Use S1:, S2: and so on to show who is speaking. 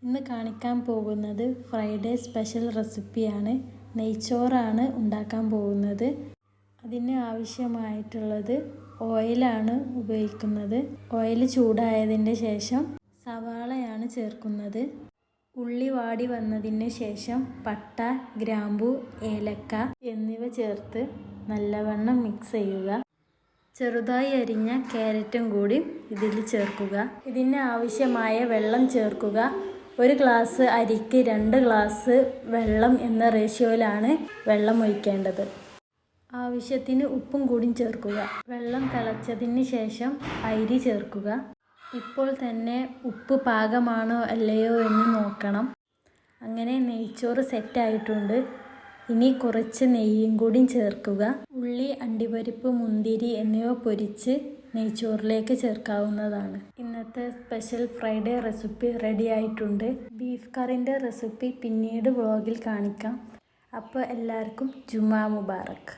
S1: ഇന്ന് കാണിക്കാൻ പോകുന്നത് ഫ്രൈഡേ സ്പെഷ്യൽ റെസിപ്പിയാണ്. നെയ്ച്ചോറാണ് ഉണ്ടാക്കാൻ പോകുന്നത്. അതിന് ആവശ്യമായിട്ടുള്ളത് ഓയിലാണ് ഉപയോഗിക്കുന്നത്. ഓയിൽ ചൂടായതിന് ശേഷം സവാളയാണ് ചേർക്കുന്നത്. ഉള്ളി വാടി വന്നതിന് ശേഷം പട്ട, ഗ്രാമ്പു, ഏലക്ക എന്നിവ ചേർത്ത് നല്ലവണ്ണം മിക്സ് ചെയ്യുക. ചെറുതായി അരിഞ്ഞ ക്യാരറ്റും കൂടി ഇതിൽ ചേർക്കുക. ഇതിന് ആവശ്യമായ വെള്ളം ചേർക്കുക. 1 ഗ്ലാസ് അരിക്ക് 2 ഗ്ലാസ് വെള്ളം എന്ന റേഷ്യോയിലാണ് വെള്ളം ഒഴിക്കേണ്ടത്. ആവശ്യത്തിന് ഉപ്പും കൂടി ചേർക്കുക. വെള്ളം തിളച്ചതിന് ശേഷം അരി ചേർക്കുക. ഇപ്പോൾ തന്നെ ഉപ്പ് പാകമാണോ അല്ലയോ എന്ന് നോക്കണം. അങ്ങനെ നെയ്ച്ചോറ് സെറ്റായിട്ടുണ്ട്. ഇനി കുറച്ച് നെയ്യും കൂടി ചേർക്കുക. ഉള്ളി, അണ്ടിപ്പരിപ്പ്, മുന്തിരി എന്നിവ പൊരിച്ച് നെയ്ച്ചോറിലേക്ക് ചേർക്കാവുന്നതാണ്. ഇന്നത്തെ സ്പെഷ്യൽ ഫ്രൈഡേ റെസിപ്പി റെഡി ആയിട്ടുണ്ട്. ബീഫ് കറിൻ്റെ റെസിപ്പി പിന്നീട് വ്ളോഗിൽ കാണിക്കാം. അപ്പോൾ എല്ലാവർക്കും ജുമാ മുബാറക്.